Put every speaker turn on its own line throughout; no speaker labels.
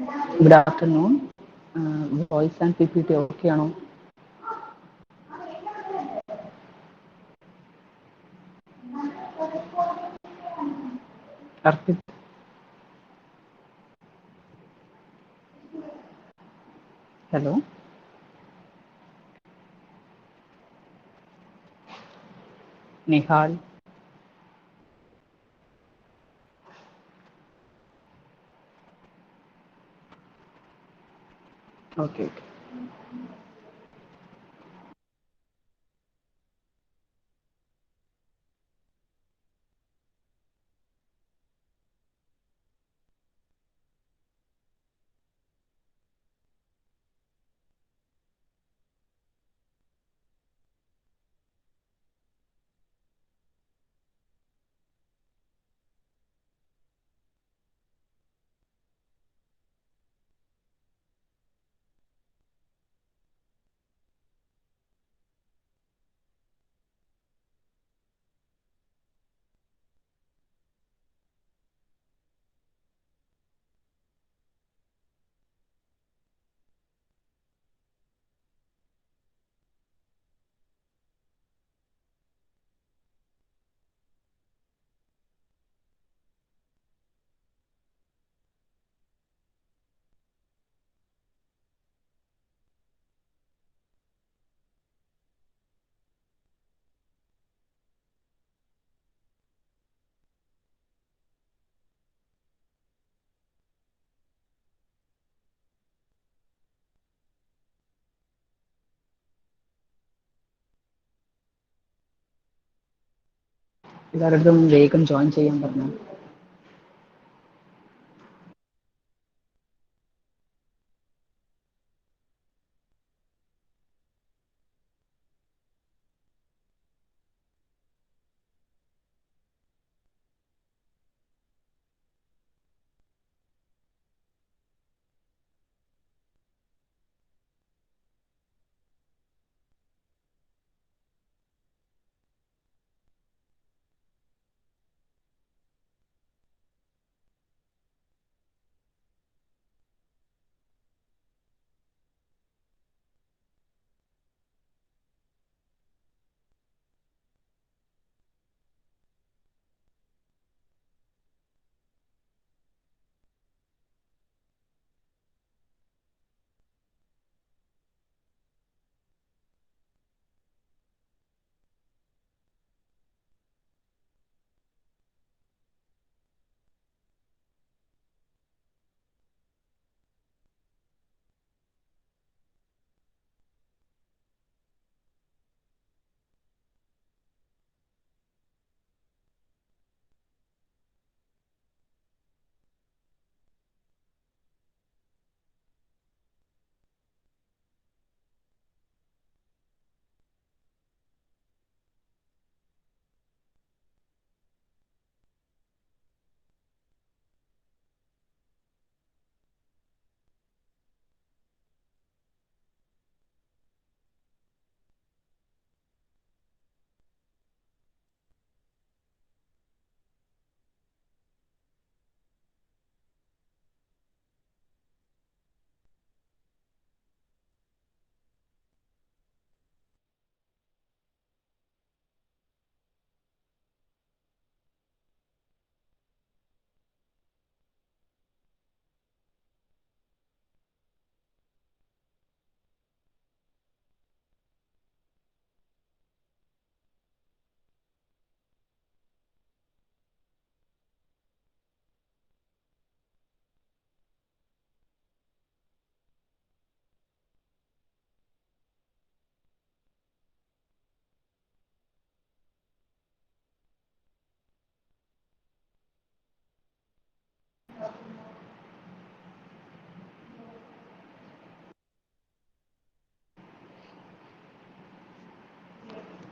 Good afternoon. Voice and PPT okay ആണോ? Arpit, hello. Nihal. Okay. എല്ലാവരും വേഗം join ചെയ്യാൻ പറഞ്ഞു.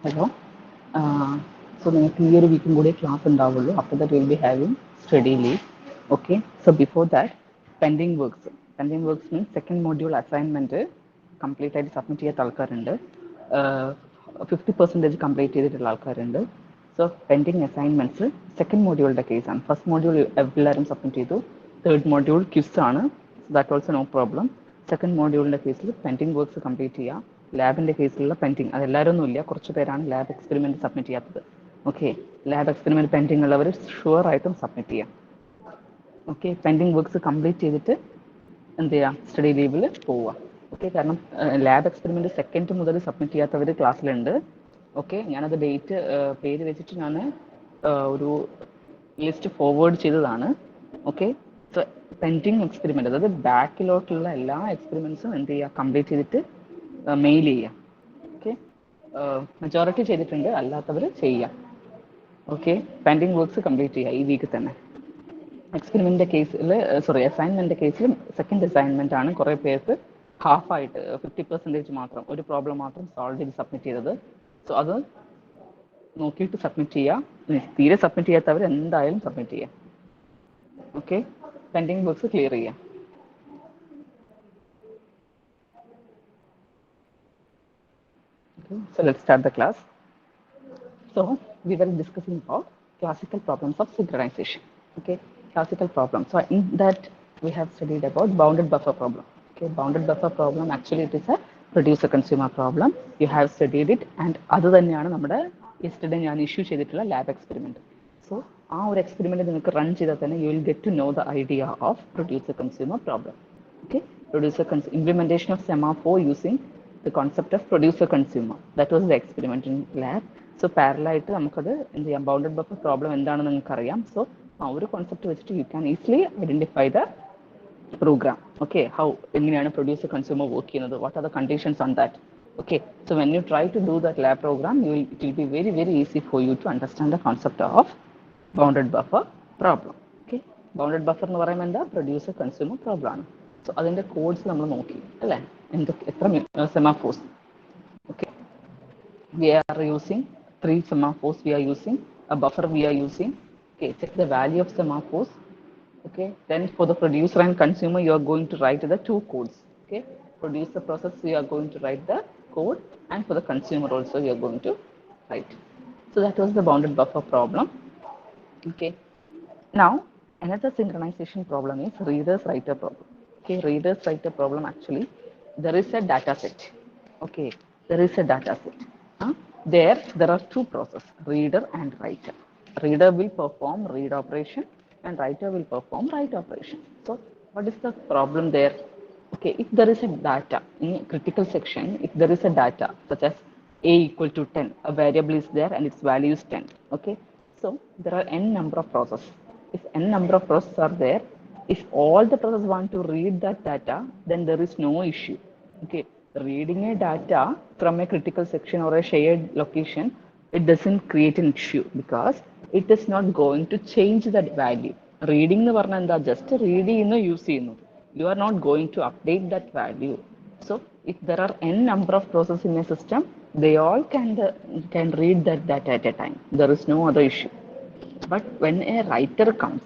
Hello. So നിങ്ങൾക്ക് ഈ ഒരു വീക്കും കൂടി ക്ലാസ് ഉണ്ടാവുള്ളൂ. After that we will be having study leave. Okay. So before that, pending works. Pending works means second module assignment complete ആയിട്ട് സബ്മിറ്റ് ചെയ്യാത്ത ആൾക്കാരുണ്ട്. 50% കംപ്ലീറ്റ് ചെയ്തിട്ടുള്ള ആൾക്കാരുണ്ട്. സോ പെൻഡിങ് അസൈൻമെന്റ്സ് സെക്കൻഡ് മോഡ്യൂളിന്റെ കേസാണ്. ഫസ്റ്റ് മോഡ്യൂൾ എല്ലാവരും സബ്മിറ്റ് ചെയ്തു. Third module quiz ആണ്. So that also no problem. Second module in the case pending works complete here. Lab in the case pending. That's lab experiment submit. Okay, lab experiment pending sure item submit. Okay, pending works complete study level. Okay, lab experiment second submit class. Okay, the date page list forward. Okay, so pending experiment backlog experiments complete mail. Okay, majority okay, pending works complete this week. Experiment case, sorry, assignment case, second assignment half 50% or problem solved in submit. So other no to submit submit submit. Okay, pending works clear. Okay. So let's start the class. So we were discussing about classical problems of synchronization. Okay, classical problems. So in that we have studied about bounded buffer problem. Okay, bounded buffer problem actually it is a producer consumer problem. You have studied it, and other than yesterday I issued a lab experiment. So our experiment run you will get to know the idea of producer consumer problem. Okay, implementation of semaphore using the concept of producer consumer. That was the experiment in lab. So parallel to in the bounded buffer problem so our concept which you can easily identify the program. Okay, how producer consumer work, what are the conditions on that. Okay, so when you try to do that lab program, it will be very easy for you to understand the concept of bounded buffer problem. Okay, bounded buffer producer consumer problem. So the codes in the semaphores. Okay, we are using 3 semaphores, we are using a buffer, we are using. Okay, check the value of semaphores. Okay, then for the producer and consumer you are going to write the 2 codes. Okay, producer process you are going to write the code, and for the consumer also you are going to write. So that was the bounded buffer problem. Okay, now another synchronization problem is readers writer problem. Okay, readers writer problem actually there is a data set. Okay, there is a data set. There are 2 processes, reader and writer. Reader will perform read operation and writer will perform write operation. So what is the problem there? Okay, if there is a data in critical section, if there is a data such as a equal to 10, a variable is there and its value is 10. Okay, so there are n number of processes. If n number of processes are there, if all the processes want to read that data, then there is no issue. Okay, reading a data from a critical section or a shared location, it doesn't create an issue because it is not going to change that value. Reading the varna just reading use you are not going to update that value. So if there are n number of processes in a system, they all can read that data at a time. There is no other issue. But when a writer comes,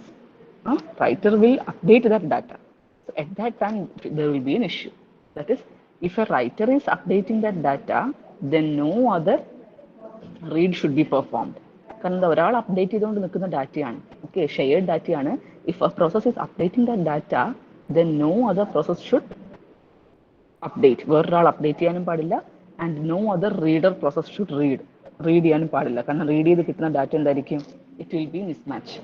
writer will update that data. So at that time, there will be an issue. That is, if a writer is updating that data, then no other read should be performed. Because oral update the data. Okay, shared data. If a process is updating that data, then no other process should update. Oral update and no other reader process should read. Read because read the data it will be mismatch.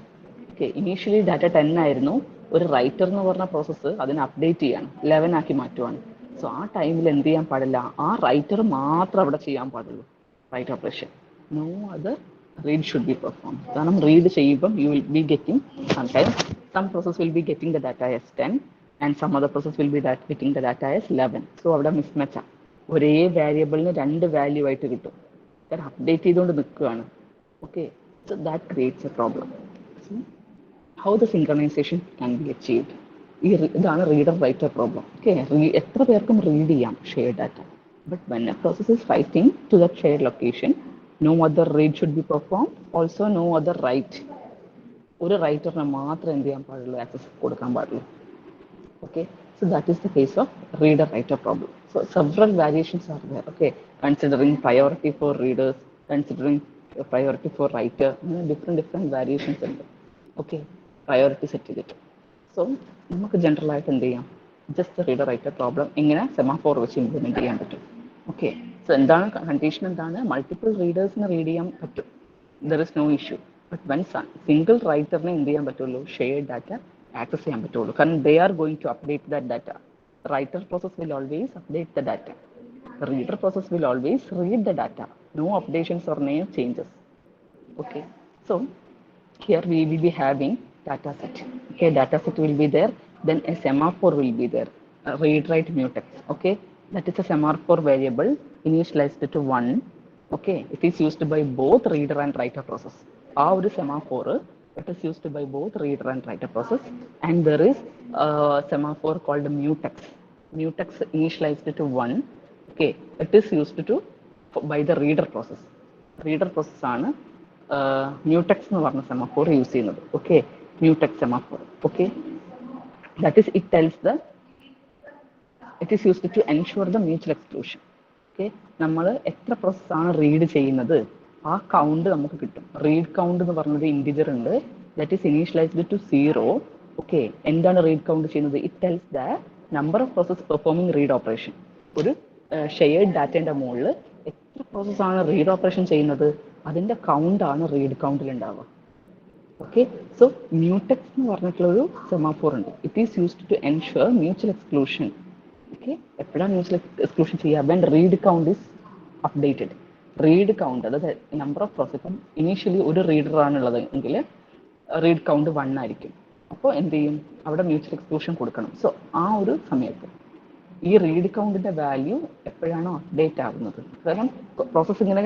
Okay, initially data 10 ആയിരുന്നു ഒരു writer എന്ന് പറഞ്ഞ process അതിനെ update ചെയ്യാണ് 11 ആക്കി മാറ്റുവാണ്. So ആ ടൈമിൽ എന്ത് ചെയ്യാൻ പാടില്ല, ആ റൈറ്റർ മാത്രം അവിടെ ചെയ്യാൻ പാടുള്ളൂ write operation. No other read should be performed. കാരണം read ചെയ്യുമ്പം you will be getting sometimes some process will be getting the data as 10 and some other process will be getting the data as 11. So അവിടെ mismatch ആണ്. ഒരേ വേരിയബിളിന് 2 value ആയിട്ട് കിട്ടും. കാരണം update ചെയ്തുകൊണ്ട് നിൽക്കുകയാണ്. Okay, so that creates a problem. So, how the synchronization can be achieved? ഇതാണ് reader writer problem. Okay, എത്ര പേർക്കും read ചെയ്യാം shared data. But when a process is writing to that shared location, no other read should be performed. Also, no other write. ഒരു റൈറ്ററിന് മാത്രം എന്ത് ചെയ്യാൻ പാടുള്ളൂ, access കൊടുക്കാൻ പാടുള്ളൂ. Okay, so that is the case of reader writer problem. So several variations are there. Okay, considering priority for readers, considering priority for writer, different variations ഉണ്ട്. Okay, priority set ചെയ്തിട്ട്. So നമുക്ക് general ആയിട്ട് എന്ത് ചെയ്യാം, just reader writer problem ഇങ്ങനെ semaphore വെച്ച് implement ചെയ്യാൻ പറ്റും. ഓക്കെ, സോ എന്താണ് കണ്ടീഷൻ? എന്താണ്? മൾട്ടിപ്പിൾ റീഡേഴ്സിന് റീഡ് ചെയ്യാൻ പറ്റും, there is no issue. But one single റൈറ്ററിനെ എന്ത് ചെയ്യാൻ പറ്റുള്ളൂ? ഷെയർഡ് ഡാറ്റ ആക്സസ് ചെയ്യാൻ പറ്റുള്ളൂ. കാരണം they are going to update that data. Writer process will always update the data. The reader process will always read the data. No updations or no changes. Okay, so here we will be having data set. Okay, data set will be there. Then a semaphore will be there. Read write mutex. Okay, that is a semaphore variable initialized to 1. Okay, it is used by both reader and writer process. Our semaphore, it is used by both reader and writer process. And there is a semaphore called mutex. Mutex initialized to 1. Okay, it is used to by the reader process. Reader process ആണ് mutex എന്ന് പറഞ്ഞ semaphore use ചെയ്യുന്നത്. Okay, mutex semaphore. Okay, that is it is used to ensure the mutual exclusion. Okay, നമ്മൾ എത്ര പ്രോസസ്സാണ് read ചെയ്യുന്നത് ആ count നമുക്ക് കിട്ടും. റീഡ് കൗണ്ട് എന്ന് പറഞ്ഞത് ഇൻറ്റിജർ ഉണ്ട്, that is initialised to 0. Okay, എന്താണ് റീഡ് കൗണ്ട് ചെയ്യുന്നത്? It tells the number of process performing read operation. ഒരു ഷെയർഡ് ഡാറ്റേൻ്റെ മുകളിൽ എത്ര പ്രോസസ്സാണ് റീഡ് ഓപ്പറേഷൻ ചെയ്യുന്നത് അതിൻ്റെ കൗണ്ടാണ് റീഡ് കൗണ്ടിൽ ഉണ്ടാവുക. ഓക്കെ, സോ മ്യൂടെക്സ് എന്ന് പറഞ്ഞിട്ടുള്ളൊരു സെമാഫോർ ഉണ്ട്. It is used to ensure mutual exclusion. Okay, എപ്പോഴാണ് മ്യൂച്വൽ എക്സ്ക്ലൂഷൻ ചെയ്യുക? When read count is updated. Read count, അതായത് നമ്പർ ഓഫ് പ്രോസസ്, ഇനീഷ്യലി ഒരു റീഡറാണുള്ളത് എങ്കിൽ റീഡ് കൗണ്ട് 1 ആയിരിക്കും. അപ്പോൾ എന്ത് ചെയ്യും? അവിടെ മ്യൂച്വൽ എക്സ്ക്ലൂഷൻ കൊടുക്കണം. സോ ആ ഒരു സമയത്ത് ഈ റീഡ് കൗണ്ടിന്റെ വാല്യൂ എപ്പോഴാണോ അപ്ഡേറ്റ് ആകുന്നത്, കാരണം പ്രോസസ്സ് ഇങ്ങനെ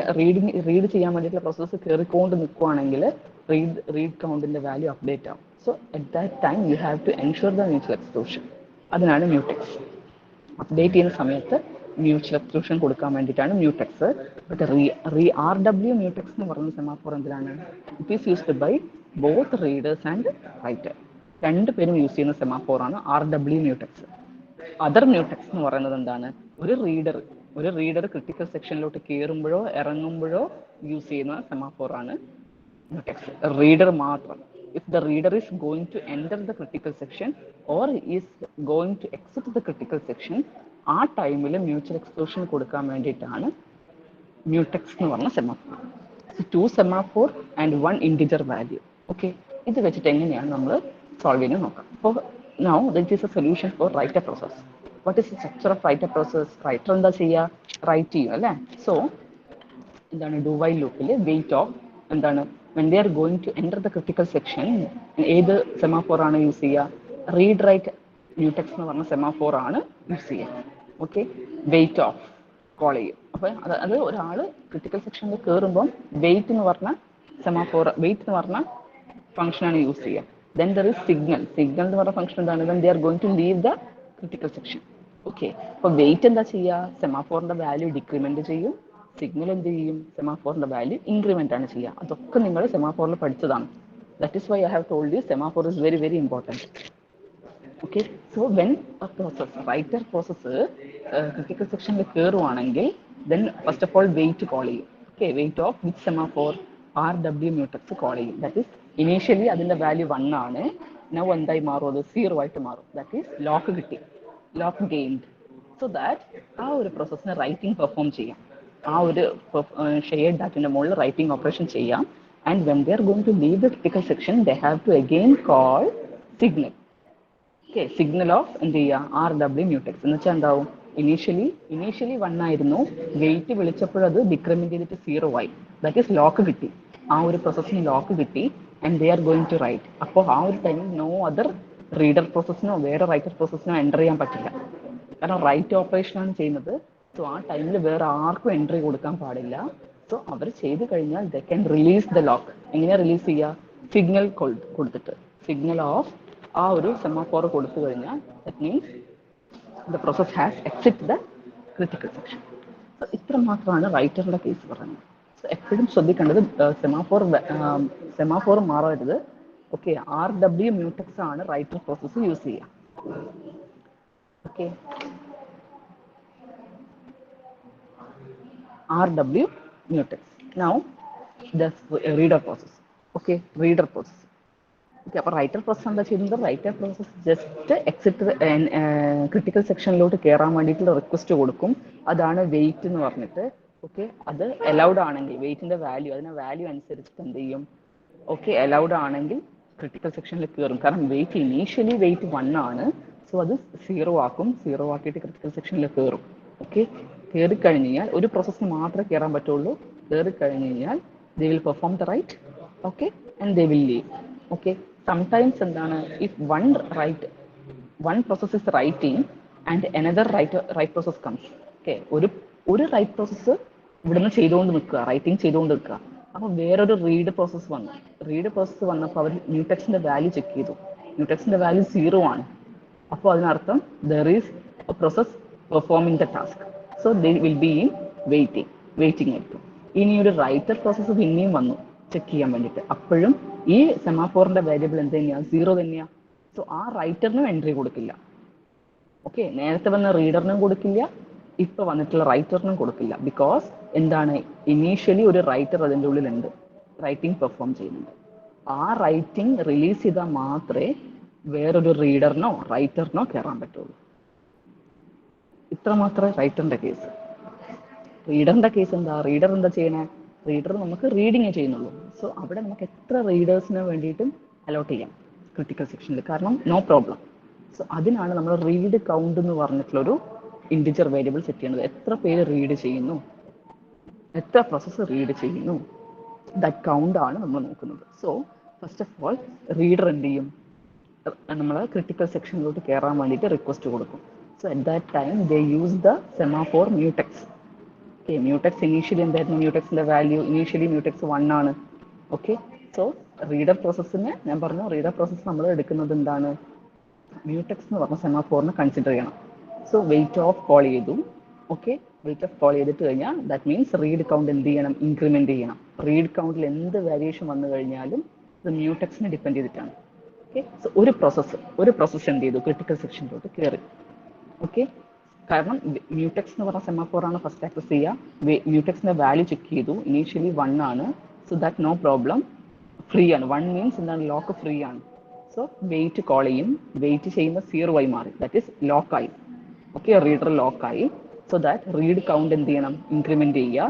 റീഡ് ചെയ്യാൻ വേണ്ടിയിട്ടുള്ള പ്രോസസ്സ് കയറിക്കൊണ്ട് നിൽക്കുവാണെങ്കിൽ റീഡ് കൗണ്ടിന്റെ വാല്യൂ അപ്ഡേറ്റ് ആവും. So at that time you have to ensure the mutual exclusion. അതിനാണ് മ്യൂടെക്സ്. അപ്ഡേറ്റ് ചെയ്യുന്ന സമയത്ത് മ്യൂച്വൽ എക്സ്ക്ലൂഷൻ കൊടുക്കാൻ വേണ്ടിയിട്ടാണ് മ്യൂടെക്സ്. ബട്ട് RW മ്യൂടെക്സ് എന്ന് പറയുന്ന സെമാഫോർ എന്തിനാണ്? It is used by both readers and writer. രണ്ടുപേരും യൂസ് ചെയ്യുന്ന സെമാഫോറാണ് RW മ്യൂടെക്സ്. അതർ മ്യൂടെക്സ് എന്ന് പറയുന്നത് എന്താണ്? ഒരു റീഡർ ക്രിട്ടിക്കൽ സെക്ഷനിലോട്ട് കയറുമ്പോഴോ ഇറങ്ങുമ്പോഴോ യൂസ് ചെയ്യുന്ന സെമാഫോറാണ് മ്യൂടെക്സ്. റീഡർ മാത്രം. If the reader is going to enter the critical section or is going to exit the critical section, ആ ടൈമിൽ മ്യൂച്വൽ എക്സ്ക്ലൂഷൻ കൊടുക്കാൻ വേണ്ടിയിട്ടാണ് മ്യൂടെക്സ് എന്ന് പറഞ്ഞ semaphore. 2 semaphore and 1 integer value. Okay, ഇത് വെച്ചിട്ട് എങ്ങനെയാണ് നമ്മൾ സോൾവ് ചെയ്യുന്നത് നോക്കാം. അപ്പോൾ now that is a solution for writer process. What is the structure of writer process? Writer എന്താ ചെയ്യുക? റൈറ്റ് ചെയ്യും അല്ലേ? സോ എന്താണ്? ഡു വൈൽ ലൂപ്പിൽ വെയിറ്റ് ഓഫ് എന്താണ്? when they are going to enter the critical section ഏത് semaphore ആണ് use ചെയ്യുക? റീഡ് റൈറ്റ് മ്യൂടെക്സ് എന്ന് പറഞ്ഞ സെമാഫോർ ആണ് യൂസ് ചെയ്യുക. ഓക്കെ, വെയിറ്റ് ഓഫ് കോൾ ചെയ്യും. അപ്പോൾ അത് ഒരാൾ ക്രിട്ടിക്കൽ സെക്ഷനിൽ കയറുമ്പം വെയിറ്റ് എന്ന് പറഞ്ഞ സെമാഫോർ, വെയിറ്റ് എന്ന് പറഞ്ഞ ഫംഗ്ഷനാണ് യൂസ് ചെയ്യുക. Then there is signal. Signal എന്ന് പറഞ്ഞ ഫംഗ്ഷൻ എന്താണ്? when they are going to leave the critical section. Okay, അപ്പോൾ വെയിറ്റ് എന്താ ചെയ്യുക? സെമാഫോറിന്റെ വാല്യൂ ഡിക്രിമെന്റ് ചെയ്യും. സിഗ്നൽ എന്ത് ചെയ്യും? സെമാഫോറിന്റെ വാല്യൂ ഇൻക്രിമെന്റ് ആണ് ചെയ്യുക. അതൊക്കെ നിങ്ങൾ സെമാഫോറിൽ പഠിച്ചതാണ്. That is why I have told you semaphore is very very important. Okay, so when writer process critical സെക്ഷനിൽ കയറുവാണെങ്കിൽ then first of all wait call ചെയ്യും. Okay, wait of which semaphore? RW mutex call ചെയ്യും. That is initially അതിൻ്റെ value 1 ആണ്. Now എന്തായി മാറും? അത് 0 ആയിട്ട് മാറും. ദാറ്റ് ഈസ് ലോക്ക് കിട്ടി, ലോക്ക് ഗെയിൻഡ്. സോ ദാറ്റ് ആ ഒരു പ്രോസസ്സിന് റൈറ്റിംഗ് പെർഫോം ചെയ്യാം. ആ ഒരു ഷെയർഡ് ഡാറ്റയുടെ മുകളിൽ റൈറ്റിംഗ് ഓപ്പറേഷൻ ചെയ്യാം. And when they are going to leave the critical section they have to again call signal. Okay, signal of എന്ത് ചെയ്യുക? RW മ്യൂടെക്സ് എന്ന് വെച്ചാൽ എന്താവും? ഇനീഷ്യലി 1 ആയിരുന്നു, വെയിറ്റ് വിളിച്ചപ്പോഴത് ഡിക്രിമെന്റ് ചെയ്തിട്ട് 0 ആയി. ദാറ്റ് ഈസ് ലോക്ക് കിട്ടി. ആ ഒരു പ്രോസസ്സിന് ലോക്ക് കിട്ടി. And they are going to write. അപ്പോൾ ആ ഒരു ടൈമിൽ നോ അതർ റീഡർ പ്രോസസ്സിനോ വേറെ റൈറ്റർ പ്രോസസ്സിനോ എൻ്റർ ചെയ്യാൻ പറ്റില്ല. കാരണം റൈറ്റ് ഓപ്പറേഷനാണ് ചെയ്യുന്നത്. സോ ആ ടൈമിൽ വേറെ ആർക്കും എൻട്രി കൊടുക്കാൻ പാടില്ല. സോ അവർ ചെയ്ത് കഴിഞ്ഞാൽ they can release the lock. എങ്ങനെയാണ് റിലീസ് ചെയ്യുക? സിഗ്നൽ കൊടുത്തിട്ട്, സിഗ്നൽ ഓഫ് ആ ഒരു സെമാഫോർ കൊടുത്തു കഴിഞ്ഞാൽ that means the process has exit the critical section. So ഇത്ര മാത്രമാണ് റൈറ്ററിൻ്റെ കേസ് പറയുന്നത്. സോ എപ്പോഴും ശ്രദ്ധിക്കേണ്ടത് സെമാഫോർ മാറരുത്. ഓക്കെ, RW മ്യൂടെക്സ് ആണ് റൈറ്റർ പ്രോസസ്സ് യൂസ് ചെയ്യുക. Okay, RW mutex. Now the reader process. Okay, reader process. Okay, അപ്പോൾ റൈറ്റർ പ്രോസസ് എന്താ ചെയ്യുന്നത്? Writer process just exit critical സെക്ഷനിലോട്ട് കയറാൻ വേണ്ടിയിട്ടുള്ള റിക്വസ്റ്റ് കൊടുക്കും. അതാണ് വെയിറ്റ് എന്ന് പറഞ്ഞിട്ട്. ഓക്കെ, അത് അലൗഡ് ആണെങ്കിൽ വെയിറ്റിന്റെ വാല്യൂ, അതിന്റെ വാല്യൂ അനുസരിച്ചിട്ട് എന്ത് ചെയ്യും? ഓക്കെ, അലൗഡ് ആണെങ്കിൽ ക്രിട്ടിക്കൽ സെക്ഷനിൽ കയറും. കാരണം വെയിറ്റ് ഇനീഷ്യലി വെയിറ്റ് 1 ആണ്. സോ അത് 0 ആക്കും. 0 ആക്കിയിട്ട് ക്രിട്ടിക്കൽ സെക്ഷനിൽ കയറും. ഓക്കെ, കയറി കഴിഞ്ഞ് കഴിഞ്ഞാൽ ഒരു പ്രോസസ്സിന് മാത്രമേ കയറാൻ പറ്റുള്ളൂ. കയറി കഴിഞ്ഞ് കഴിഞ്ഞാൽ they will perform the write, okay, and they will leave. Okay, sometimes എന്താണ്, if one process is writing and another write process comes. Okay, ഒരു റൈറ്റ് പ്രോസസ്സ് ഇവിടുന്ന് ചെയ്തുകൊണ്ട് നിൽക്കുക, റൈറ്റിംഗ് ചെയ്തുകൊണ്ട് നിൽക്കുക. അപ്പോൾ വേറൊരു റീഡ് പ്രോസസ്സ് വന്നു. റീഡ് പ്രോസസ്സ് വന്നപ്പോൾ അവർ മ്യൂടെക്സിന്റെ വാല്യൂ ചെക്ക് ചെയ്തു. മ്യൂടെക്സിന്റെ വാല്യൂ 0 ആണ്. അപ്പോൾ അതിനർത്ഥം there is a process performing the task. So they will be in waiting ആയിരിക്കും. ഇനി ഒരു റൈറ്റർ പ്രോസസ്സ് പിന്നെയും വന്നു ചെക്ക് ചെയ്യാൻ വേണ്ടിയിട്ട്. അപ്പോഴും ഈ സെമാഫോറിന്റെ വേരിയബിൾ എന്ത് തന്നെയാണ്? 0 തന്നെയാണ്. സോ ആ റൈറ്ററിനും എൻട്രി കൊടുക്കില്ല. ഓക്കെ, നേരത്തെ വന്ന റീഡറിനും കൊടുക്കില്ല, ഇപ്പൊ വന്നിട്ടുള്ള റൈറ്ററിനും കൊടുക്കില്ല. ബിക്കോസ് എന്താണ്, ഇനീഷ്യലി ഒരു റൈറ്റർ അതിൻ്റെ ഉള്ളിലുണ്ട്, റൈറ്റിംഗ് പെർഫോം ചെയ്യുന്നുണ്ട്. ആ റൈറ്റിംഗ് റിലീസ് ചെയ്താൽ മാത്രമേ വേറൊരു റീഡറിനോ റൈറ്ററിനോ കയറാൻ പറ്റുള്ളൂ. ഇത്ര മാത്രമേ റൈറ്ററിന്റെ കേസ്. റീഡറിന്റെ കേസ് എന്താ? റീഡർ എന്താ ചെയ്യണേ? റീഡർ നമുക്ക് റീഡിങ് ചെയ്യുന്നുള്ളൂ. സോ അവിടെ നമുക്ക് എത്ര റീഡേഴ്സിന് വേണ്ടിയിട്ടും അലോട്ട് ചെയ്യാം ക്രിട്ടിക്കൽ സെക്ഷനിൽ, കാരണം നോ പ്രോബ്ലം. സോ അതിനാണ് നമ്മൾ റീഡ് കൗണ്ട് എന്ന് പറഞ്ഞിട്ടുള്ളൊരു ഇൻഡിജർ വേരിയബിൾ സെറ്റ് ചെയ്യുന്നത്. എത്ര പേര് റീഡ് ചെയ്യുന്നു, എത്ര പ്രോസസ്സ് റീഡ് ചെയ്യുന്നു, ദാറ്റ് കൗണ്ട് ആണ് നമ്മൾ നോക്കുന്നത്. So first of all reader എന്ത് ചെയ്യും? നമ്മൾ ക്രിട്ടിക്കൽ സെക്ഷനിലോട്ട് കയറാൻ വേണ്ടിയിട്ട് റിക്വസ്റ്റ് കൊടുക്കും. So at that time they use the semaphore mutex. Okay, mutex initially എന്തായിരുന്നു? മ്യൂടെക്സിന്റെ വാല്യൂ ഇനീഷ്യലി മ്യൂടെക്സ് 1 ആണ്. ഓക്കെ, സോ റീഡർ പ്രോസസ്സിന് ഞാൻ പറഞ്ഞു, റീഡർ പ്രോസസ്സ് നമ്മൾ എടുക്കുന്നത് എന്താണ്? മ്യൂടെക്സ് എന്ന് പറഞ്ഞ സെമാഫോറിനെ കൺസിഡർ ചെയ്യണം. സോ വെയിറ്റ് ഓഫ് കോൾ ചെയ്തു. ഓക്കെ, വെയിറ്റ് ഓഫ് കോൾ ചെയ്തിട്ട് കഴിഞ്ഞാൽ ദാറ്റ് മീൻസ് റീഡ് കൗണ്ട് എന്ത് ചെയ്യണം? ഇൻക്രിമെന്റ് ചെയ്യണം. റീഡ് കൗണ്ടിൽ എന്ത് വേരിയേഷൻ വന്നു കഴിഞ്ഞാലും ഇത് മ്യൂടെക്സിനെ ഡിപ്പെൻഡ് ചെയ്തിട്ടാണ്. ഓക്കെ, സോ ഒരു പ്രോസസ്സ് എന്ത് ചെയ്തു? ക്രിട്ടിക്കൽ സെക്ഷനിലോട്ട് കയറി. ഓക്കെ, കാരണം മ്യൂടെക്സ് എന്ന് പറഞ്ഞ സെമാഫോർ ആണ് ഫസ്റ്റ് ആക്സസ് ചെയ്യുക. മ്യൂടെക്സിന്റെ വാല്യൂ ചെക്ക് ചെയ്തു, ഇനീഷ്യലി 1 ആണ്. So that no problem, free ആണ്. 1 മീൻസ് എന്താണ്? ലോക്ക് ഫ്രീ ആണ്. സോ വെയിറ്റ് കോൾ ചെയ്യും. വെയിറ്റ് ചെയ്യുമ്പോൾ 0 ആയി മാറി, ദാറ്റ് ഈസ് ലോക്കായി. ഓക്കെ, റീഡർ ലോക്കായി. സോ ദാറ്റ് റീഡ് കൗണ്ട് എന്ത് ചെയ്യണം? ഇൻക്രിമെന്റ് ചെയ്യുക.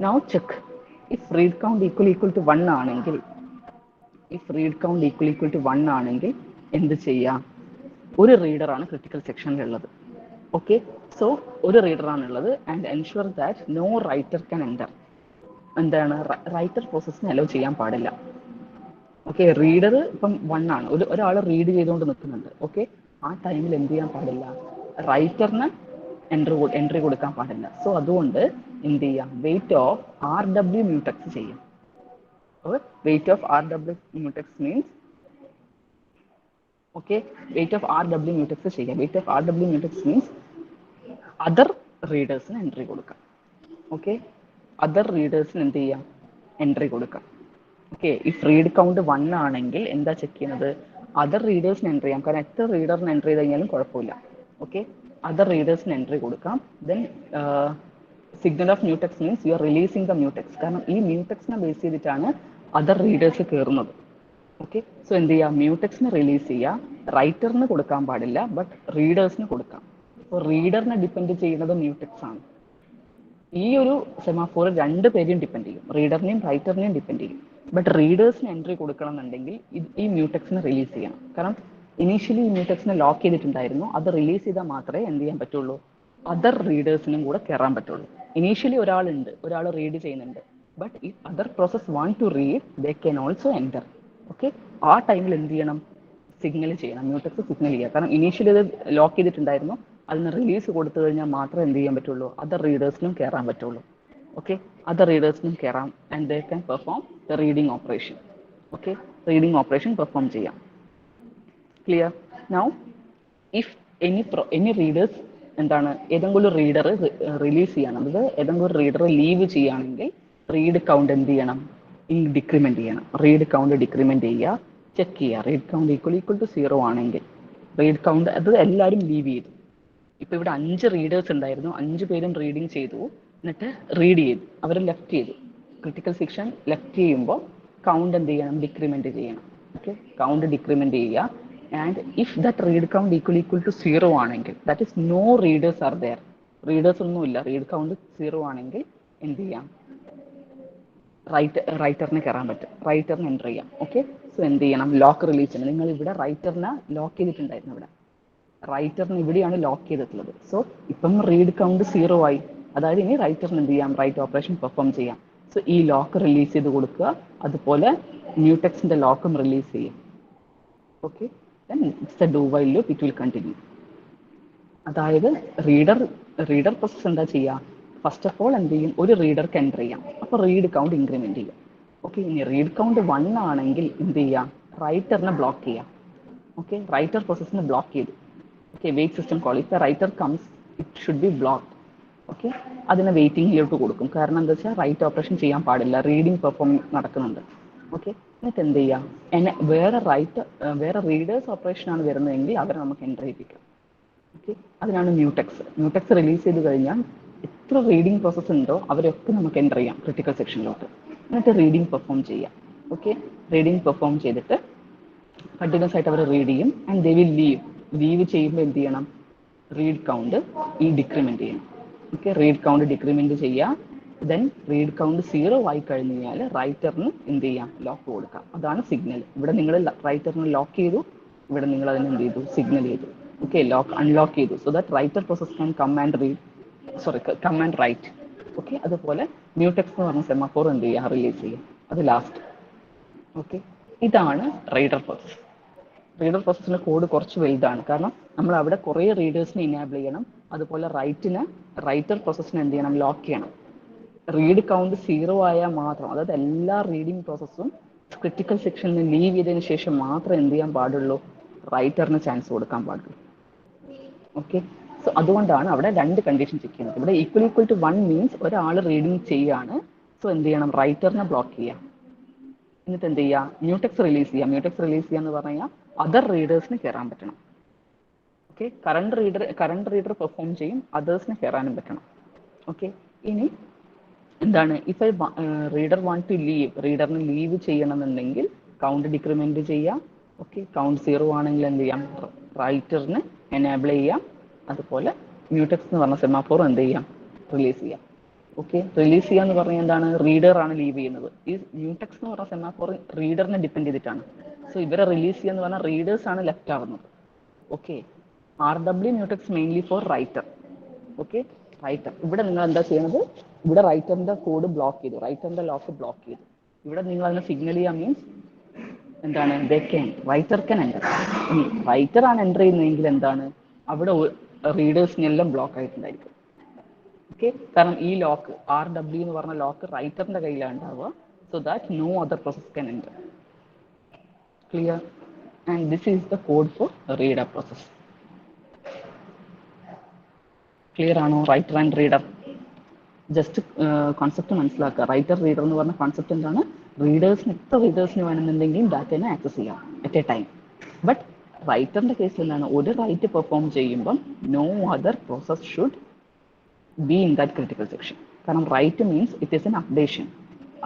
Now check if read count equal to 1 ആണെങ്കിൽ, എന്ത് ചെയ്യാം? ഒരു റീഡറാണ് ക്രിട്ടിക്കൽ സെക്ഷനിലുള്ളത്. ഓക്കെ, സോ ഒരു റീഡറാണുള്ളത് and ensure that no writer can enter. എന്താണ്? റൈറ്റർ പ്രോസസ്സിന് അലോ ചെയ്യാൻ പാടില്ല. ഓക്കെ, റീഡർ ഇപ്പം 1 ആണ്, ഒരാൾ റീഡ് ചെയ്തുകൊണ്ട് നിൽക്കുന്നുണ്ട്. ഓക്കെ, ആ ടൈമിൽ എന്ത് ചെയ്യാൻ പാടില്ല? റൈറ്ററിന് എൻട്രി കൊടുക്കാൻ പാടില്ല. സോ അതുകൊണ്ട് എന്ത് ചെയ്യാം? വെയിറ്റ് ഓഫ് RW മ്യൂടെക്സ് ചെയ്യും. Wait of RW mutex means, okay, wait of RW mutex ചെയ്യാം. Wait of RW mutex means other റീഡേഴ്സിന് എൻട്രി കൊടുക്കാം. ഓക്കെ, അതർ റീഡേഴ്സിന് എന്ത് ചെയ്യാം? എൻട്രി കൊടുക്കാം. ഓക്കെ, ഇഫ് റീഡ് കൗണ്ട് 1 ആണെങ്കിൽ എന്താ ചെക്ക് ചെയ്യുന്നത്? അതർ റീഡേഴ്സിന് എൻട്രി ചെയ്യാം. കാരണം എത്ര റീഡറിന് എൻട്രി ചെയ്ത് കഴിഞ്ഞാലും കുഴപ്പമില്ല. ഓക്കെ, അതർ റീഡേഴ്സിന് എൻട്രി കൊടുക്കാം. Then signal of mutex means you are releasing the mutex. കാരണം ഈ മ്യൂടെക്സിനെ ബേസ് ചെയ്തിട്ടാണ് അതർ റീഡേഴ്സ് കയറുന്നത്. ഓക്കെ, സോ എന്ത് ചെയ്യുക? മ്യൂടെക്സിനെ റിലീസ് ചെയ്യുക. റൈറ്ററിന് കൊടുക്കാൻ പാടില്ല, ബട്ട് റീഡേഴ്സിന് കൊടുക്കാം. അപ്പോൾ റീഡറിനെ ഡിപ്പെൻഡ് ചെയ്യുന്നത് മ്യൂടെക്സ് ആണ്. ഈ ഒരു സെമാഫോർ 2 പേരെയും ഡിപ്പെൻഡ് ചെയ്യും, റീഡറിനെയും റൈറ്ററിനെയും ഡിപ്പെൻഡ് ചെയ്യും. ബട്ട് റീഡേഴ്സിന് എൻട്രി കൊടുക്കണം എന്നുണ്ടെങ്കിൽ ഈ മ്യൂടെക്സിനെ റിലീസ് ചെയ്യണം. കാരണം ഇനീഷ്യലി ഈ മ്യൂടെക്സിനെ ലോക്ക് ചെയ്തിട്ടുണ്ടായിരുന്നു. അത് റിലീസ് ചെയ്താൽ മാത്രമേ എന്ത് ചെയ്യാൻ പറ്റുള്ളൂ? അതർ റീഡേഴ്സിനും കൂടെ കയറാൻ പറ്റുള്ളൂ. ഇനീഷ്യലി ഒരാൾ റീഡ് ചെയ്യുന്നുണ്ട്. ബട്ട് ഈ other process want to read, they can also enter. Okay, ആ ടൈമിൽ എന്ത് ചെയ്യണം? സിഗ്നൽ ചെയ്യണം, മ്യൂടെക്സ് സിഗ്നൽ ചെയ്യുക. കാരണം ഇനീഷ്യലി ഇത് ലോക്ക് ചെയ്തിട്ടുണ്ടായിരുന്നു. അതിന് റിലീസ് കൊടുത്തു കഴിഞ്ഞാൽ മാത്രമേ എന്ത് ചെയ്യാൻ പറ്റുള്ളൂ? അതർ റീഡേഴ്സിനും കയറാൻ പറ്റുള്ളൂ. ഓക്കെ, അതർ റീഡേഴ്സിനും കയറാം and they can perform the reading operation. Okay, reading operation perform ചെയ്യാം. Clear? Now if any readers എന്താണ്, ഏതെങ്കിലും ഒരു റീഡർ റിലീസ് ചെയ്യണം, അത് ഏതെങ്കിലും ഒരു റീഡർ ലീവ് ചെയ്യുകയാണെങ്കിൽ റീഡ് കൗണ്ട് എന്ത് ചെയ്യണം? ഡിക്രിമെന്റ് ചെയ്യണം. റീഡ് കൗണ്ട് ഡിക്രിമെന്റ് ചെയ്യുക, ചെക്ക് ചെയ്യുക. റീഡ് കൗണ്ട് ഈക്വൽ ടു 0 ആണെങ്കിൽ റീഡ് കൗണ്ട്, അത് എല്ലാവരും ലീവ് ചെയ്തു. ഇപ്പൊ ഇവിടെ 5 റീഡേഴ്സ് ഉണ്ടായിരുന്നു, 5 പേരും റീഡിങ് ചെയ്തു, എന്നിട്ട് റീഡ് ചെയ്തു, അവർ ലെഫ്റ്റ് ചെയ്തു. ക്രിട്ടിക്കൽ സെക്ഷൻ ലെഫ്റ്റ് ചെയ്യുമ്പോൾ കൗണ്ട് എന്ത് ചെയ്യണം? ഡിക്രിമെന്റ് ചെയ്യണം. Okay, count decrement area, and if that read count equal to 0 ആണെങ്കിൽ, that is no readers are there, readers ഒന്നുമില്ല, read count 0 ആണെങ്കിൽ എന്ത് ചെയ്യാം, റൈറ്ററിന് കയറാൻ പറ്റും, റൈറ്ററിന് എൻ്റർ ചെയ്യാം. ഓക്കെ, സോ എന്ത് ചെയ്യണം, ലോക്ക് റിലീസ് ചെയ്യണം. നിങ്ങൾ ഇവിടെ റൈറ്ററിനെ ലോക്ക് ചെയ്തിട്ടുണ്ടായിരുന്നു, ഇവിടെ റൈറ്ററിന് ഇവിടെയാണ് ലോക്ക് ചെയ്തിട്ടുള്ളത്. സോ ഇപ്പം റീഡ് കൗണ്ട് 0 ആയി, അതായത് ഇനി റൈറ്ററിന് എന്ത് ചെയ്യാം, റൈറ്റ് ഓപ്പറേഷൻ പെർഫോം ചെയ്യാം. സോ ഈ ലോക്ക് റിലീസ് ചെയ്ത് കൊടുക്കുക, അതുപോലെ മ്യൂടെക്സിന്റെ ലോക്കും റിലീസ് ചെയ്യും. Okay, it's A do while loop, it will continue. അതായത് റീഡർ പ്രോസസ് എന്താ ചെയ്യുക, ഫസ്റ്റ് ഓഫ് ഓൾ എന്ത് ചെയ്യും, ഒരു റീഡർക്ക് എൻ്റർ ചെയ്യാം, അപ്പോൾ റീഡ് കൗണ്ട് ഇൻക്രിമെന്റ് ചെയ്യും. ഓക്കെ, ഇനി റീഡ് കൗണ്ട് 1 ആണെങ്കിൽ എന്ത് ചെയ്യാം, റൈറ്ററിനെ ബ്ലോക്ക് ചെയ്യാം. ഓക്കെ, റൈറ്റർ പ്രോസസ്സിനെ ബ്ലോക്ക് ചെയ്തു. Okay, wait system call, if writer comes it should be block. Okay, അതിനെ വെയിറ്റിംഗിലോട്ട് കൊടുക്കും. കാരണം എന്താ വെച്ചാൽ റൈറ്റ് ഓപ്പറേഷൻ ചെയ്യാൻ പാടില്ല, റീഡിങ് പെർഫോം നടക്കുന്നുണ്ട്. ഓക്കെ, എന്നിട്ട് എന്ത് ചെയ്യാം, വേറെ റീഡേഴ്സ് ഓപ്പറേഷനാണ് വരുന്നതെങ്കിൽ അവരെ നമുക്ക് എൻ്റർ ചെയ്യിപ്പിക്കാം. ഓക്കെ, അതിനാണ് മ്യൂടെക്സ് റിലീസ് ചെയ്ത് കഴിഞ്ഞാൽ എത്ര റീഡിംഗ് പ്രോസസ്സ് ഉണ്ടോ അവരൊക്കെ നമുക്ക് എൻ്റർ ചെയ്യാം ക്രിട്ടിക്കൽ സെക്ഷനിലോട്ട്, എന്നിട്ട് റീഡിംഗ് പെർഫോം ചെയ്യാം. ഓക്കെ, റീഡിംഗ് പെർഫോം ചെയ്തിട്ട് കണ്ടിന്യൂസ് ആയിട്ട് അവർ റീഡ് ചെയ്യും, ആൻഡ് ദേ വിൽ ലീവ് ചെയ്യുമ്പോൾ എന്ത് ചെയ്യണം, റീഡ് കൗണ്ട് ഡിക്രിമെന്റ് ചെയ്യണം. ഓക്കെ, റീഡ് കൗണ്ട് ഡിക്രിമെന്റ് ചെയ്യുക, ദെൻ റീഡ് കൗണ്ട് 0 ആയി കഴിഞ്ഞ് കഴിഞ്ഞാൽ റൈറ്ററിന് എന്ത് ചെയ്യാം, ലോക്ക് കൊടുക്കാം. അതാണ് സിഗ്നൽ. ഇവിടെ നിങ്ങൾ റൈറ്ററിന് ലോക്ക് ചെയ്തു, ഇവിടെ നിങ്ങൾ അതിന് എന്ത് ചെയ്തു, സിഗ്നൽ ചെയ്തു. ഓക്കെ, അൺലോക്ക് ചെയ്തു, so that writer process can come and write. Okay, അതുപോലെ മ്യൂടെക്സ് എന്ന് പറഞ്ഞ സെമാഫോർ എന്ത് ചെയ്യുക, റിലീസ് ചെയ്യുക, അത് ലാസ്റ്റ്. ഓക്കെ, ഇതാണ് റീഡർ പ്രോസസ്. റീഡർ പ്രോസസ്സിന്റെ കോഡ് കുറച്ച് വലുതാണ്, കാരണം നമ്മൾ അവിടെ കുറേ റീഡേഴ്സിനെ ഇനാബിൾ ചെയ്യണം, അതുപോലെ റൈറ്റർ പ്രോസസ്സിനെ എന്ത് ചെയ്യണം, ലോക്ക് ചെയ്യണം. റീഡ് കൗണ്ട് 0 ആയാൽ മാത്രം, അതായത് എല്ലാ റീഡിംഗ് പ്രോസസ്സും ക്രിട്ടിക്കൽ സെക്ഷനിൽ ലീവ് ചെയ്തതിന് ശേഷം മാത്രമേ എന്ത് ചെയ്യാൻ പാടുള്ളൂ, റൈറ്ററിന് ചാൻസ് കൊടുക്കാൻ പാടുള്ളൂ. ഓക്കെ, സോ അതുകൊണ്ടാണ് അവിടെ 2 കണ്ടീഷൻ ചെക്ക് ചെയ്യുന്നത്. ഇവിടെ ഈക്വൽ ടു 1 മീൻസ് ഒരാൾ റീഡിങ് ചെയ്യാണ്, സോ എന്ത് ചെയ്യണം, റൈറ്ററിനെ ബ്ലോക്ക് ചെയ്യാം, എന്നിട്ട് എന്ത് ചെയ്യുക, മ്യൂടെക്സ് റിലീസ് ചെയ്യുക. മ്യൂടെക്സ് റിലീസ് ചെയ്യുക എന്ന് പറഞ്ഞു കഴിഞ്ഞാൽ അതർ റീഡേഴ്സിന് കയറാൻ പറ്റണം. ഓക്കെ, കറണ്ട് റീഡർ പെർഫോം ചെയ്യും, അതേഴ്സിന് കയറാനും പറ്റണം. ഓക്കെ, ഇനി എന്താണ്, ഇപ്പൊ റീഡർ വാണ്ട് ടു ലീവ്, റീഡറിന് ലീവ് ചെയ്യണമെന്നുണ്ടെങ്കിൽ കൗണ്ട് ഡിക്രിമെന്റ് ചെയ്യാം. ഓക്കെ, കൗണ്ട് 0 ആണെങ്കിൽ എന്ത് ചെയ്യാം, റൈറ്ററിന് എനേബിൾ ചെയ്യാം, അതുപോലെ മ്യൂടെക്സ് എന്ന് പറഞ്ഞ സെമാഫോർ എന്ത് ചെയ്യാം, റിലീസ് ചെയ്യാം. ഓക്കെ, റിലീസ് ചെയ്യുക എന്ന് പറഞ്ഞാൽ എന്താണ്, റീഡർ ആണ് ലീവ് ചെയ്യുന്നത്. ഈ മ്യൂടെക്സ് എന്ന് പറഞ്ഞ സെമാഫോർ റീഡറിനെ ഡിപ്പെൻഡ് ചെയ്തിട്ടാണ്. സോ ഇവരെ റിലീസ് ചെയ്യുക എന്ന് പറഞ്ഞാൽ റീഡേഴ്സ് ആണ് ലെഫ്റ്റ് ആവുന്നത്. Okay, RW mutex mainly for writer. Okay, writer ഇവിടെ നിങ്ങൾ എന്താ ചെയ്യുന്നത്, ഇവിടെ റൈറ്ററിന്റെ കോഡ് ബ്ലോക്ക് ചെയ്തു, റൈറ്ററിന്റെ ലോക്ക് ബ്ലോക്ക് ചെയ്തു. ഇവിടെ നിങ്ങൾ അതിനെ സിഗ്നൽ ചെയ്യാൻ മീൻസ് എന്താണ്, റൈറ്റർ ക്യാൻ എൻ്റർ. ഇനി റൈറ്റർ ആണ് എൻ്റർ ചെയ്യുന്നതെങ്കിൽ എന്താണ്, അവിടെ റീഡേഴ്സിനെല്ലാം ബ്ലോക്ക് ആയിട്ടുണ്ടായിരിക്കും. ഓക്കെ, കാരണം ഈ ലോക്ക് RW എന്ന് പറഞ്ഞ ലോക്ക് റൈറ്ററിന്റെ കയ്യിലാണ് ഉണ്ടാവുക, so that no other process can enter. Clear? And this is the code for reader process. Clear ആണോ, writer and reader? Just concept മനസ്സിലാക്കുക. റൈറ്റർ റീഡർ എന്ന് പറഞ്ഞ കോൺസെപ്റ്റ് എന്താണ്, എത്ര റീഡേഴ്സിന് വേണമെന്നുണ്ടെങ്കിലും ഡാറ്റനെ ആക്സസ് ചെയ്യാം അറ്റ് എ ടൈം. ബട്ട് റൈറ്ററിന്റെ കേസിൽ എന്താണ്, ഒരു റൈറ്റ് പെർഫോം ചെയ്യുമ്പം no other process should be in that critical section. കാരണം write means it is an updation.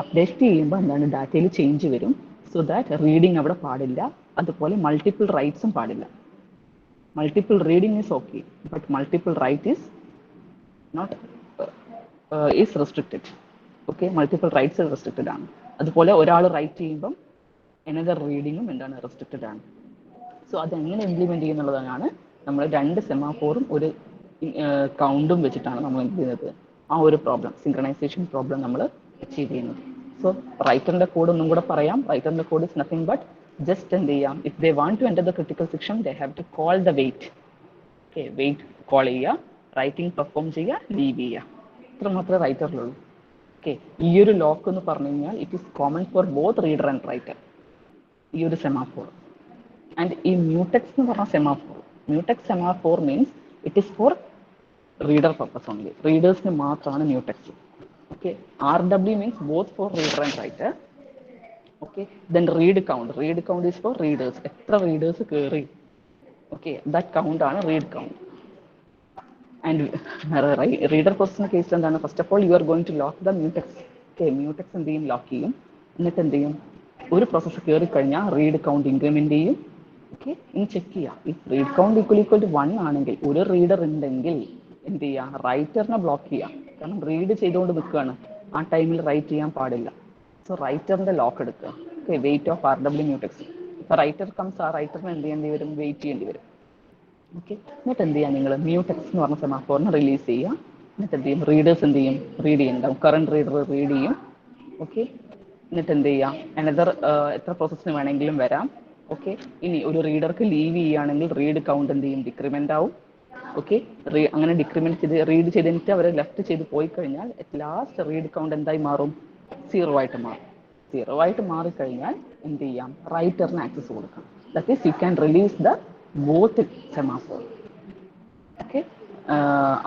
Update ചെയ്യുമ്പോൾ എന്താണ്, ഡാറ്റയിൽ ചേഞ്ച് വരും, സോ ദാറ്റ് റീഡിങ് അവിടെ പാടില്ല, അതുപോലെ മൾട്ടിപ്പിൾ റൈറ്റ്സും പാടില്ല. Multiple reading is okay, but multiple write is not is restricted. Okay, multiple writes restricted ആണ്. അതുപോലെ ഒരാൾ റൈറ്റ് ചെയ്യുമ്പം എനദർ റീഡിങ്ങും എന്താണ്, റെസ്ട്രിക്റ്റഡ് ആണ്. സോ അതെങ്ങനെ ഇംപ്ലിമെന്റ് ചെയ്യുന്നുള്ളതാണ് നമ്മൾ 2 സെമാഫോറും ഒരു കൗണ്ടും വെച്ചിട്ടാണ് നമ്മൾ എന്ത് ചെയ്യുന്നത്, ആ ഒരു പ്രോബ്ലം, സിങ്ക്രണൈസേഷൻ പ്രോബ്ലം നമ്മൾ അച്ചീവ് ചെയ്യുന്നത്. സോ റൈറ്ററിന്റെ കോഡ് ഒന്നും കൂടെ പറയാം. റൈറ്ററിന്റെ code is nothing but just എന്ത് ചെയ്യാം, if they want to enter the critical section they have to call the wait. Okay, wait call ചെയ്യുക, റൈറ്റിംഗ് പെർഫോം ചെയ്യുക, ലീവ് ചെയ്യുക, ഇത്ര മാത്രമേ റൈറ്ററിലുള്ളൂ. ഓക്കെ, ഈ ഒരു ലോക്ക് എന്ന് പറഞ്ഞു കഴിഞ്ഞാൽ it is common for both reader and writer, ഈ ഒരു സെമാഫോർ. ആൻഡ് ഈ മ്യൂടെക്സ് എന്ന് പറഞ്ഞ semaphore means it is for reader purpose only, റീഡേഴ്സിന് മാത്രമാണ് mutex. Okay, RW means both for reader and writer. Okay, then read count is for readers, എത്ര readers കയറി. Okay, that count ആണ് read count. And reader പ്രോസസ്സിന്റെ കേസിൽ എന്താണ്, first of all you are going to lock the മ്യൂടെക്സ്. Okay, മ്യൂടെക്സ് എന്ത് ചെയ്യും, lock ചെയ്യും, എന്നിട്ട് എന്ത് ചെയ്യും, ഒരു പ്രോസസ്സ് കയറി കഴിഞ്ഞാൽ റീഡ് കൗണ്ട് ഇൻക്രിമെന്റ് ചെയ്യും. ഓക്കെ, ഇനി ചെക്ക് ചെയ്യാം. ഈ റീഡ് കൗണ്ട് ഈക്വൽ ടു 1 ആണെങ്കിൽ, ഒരു റീഡർ ഉണ്ടെങ്കിൽ എന്ത് ചെയ്യാം, റൈറ്ററിനെ ബ്ലോക്ക് ചെയ്യാം. കാരണം റീഡ് ചെയ്തുകൊണ്ട് നിൽക്കുകയാണ്, ആ ടൈമിൽ റൈറ്റ് ചെയ്യാൻ പാടില്ല. സോ റൈറ്ററിന്റെ ലോക്ക് എടുക്കുക. Okay, wait of RW mutex. ഇപ്പൊ റൈറ്റർ കംസ്, ആ റൈറ്ററിന് എന്ത് ചെയ്യേണ്ടി വരും, വെയിറ്റ് ചെയ്യേണ്ടി വരും. ഓക്കെ, എന്നിട്ട് എന്ത് ചെയ്യാം, നിങ്ങൾ മ്യൂട്ടക്സ് എന്ന് പറഞ്ഞ സെമാഫോറിനെ റിലീസ് ചെയ്യുക. എന്നിട്ട് എന്ത് ചെയ്യും, റീഡേഴ്സ് എന്ത് ചെയ്യും, റീഡ് ചെയ്യുന്നുണ്ടാവും. കറണ്ട് റീഡർ റീഡ് ചെയ്യും. ഓക്കെ, എന്നിട്ട് എന്ത് ചെയ്യാം, അനദർ എത്ര പ്രോസസ്സിന് വേണമെങ്കിലും വരാം. ഓക്കെ, ഇനി ഒരു റീഡർക്ക് ലീവ് ചെയ്യുകയാണെങ്കിൽ റീഡ് കൗണ്ട് എന്ത് ചെയ്യും, ഡിക്രിമെന്റ് ആവും. ഓക്കെ, അങ്ങനെ ഡിക്രിമെന്റ് ചെയ്ത് റീഡ് ചെയ്തിട്ട് അവർ ലെഫ്റ്റ് ചെയ്ത് പോയി കഴിഞ്ഞാൽ അറ്റ് ലാസ്റ്റ് റീഡ് കൗണ്ട് എന്തായി മാറും, 0 ആയിട്ട് മാറും. 0 ആയിട്ട് മാറിക്കഴിഞ്ഞാൽ എന്ത് ചെയ്യാം, റൈറ്ററിന് ആക്സസ് കൊടുക്കാം. That is you can release the both semaphore. Okay,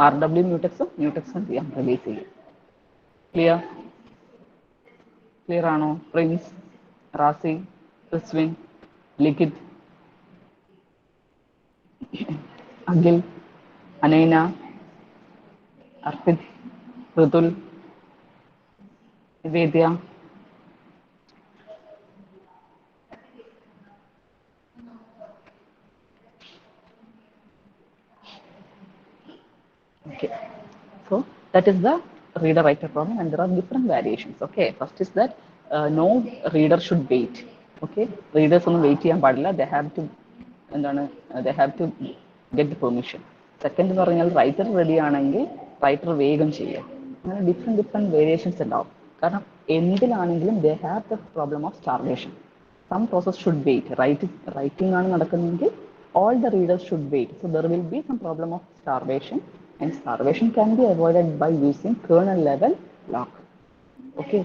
RW മ്യൂട്ടക്സും എന്ത് ചെയ്യാം, റിലീസ് ചെയ്യും. ക്ലിയർ? ക്ലിയർ ആണോ? Prince, Razi, Rizwin, ലിഖിത്, Akhil, Anaina, Arpit, Rithul, Nivedya. Okay, so that is the reader writer problem, and there are different variations. Okay, first is that no reader should wait. Okay, readers ഒന്നും wait ചെയ്യാൻ പാടില്ല. They have to എന്താണ്, they have to get the permission. Second എന്ന് പറഞ്ഞാൽ writer ready ആണെങ്കിൽ writer വേഗം ചെയ്യുക. അങ്ങനെ ഡിഫറെൻറ്റ് വേരിയേഷൻസ് ഉണ്ടാവും. കാരണം എന്തിലാണെങ്കിലും they have the problem of starvation. Some process should wait. Writing ആണ് നടക്കുന്നതെങ്കിൽ all the readers should wait. So there will be some problem of starvation, and starvation can be avoided by using kernel level lock. Okay,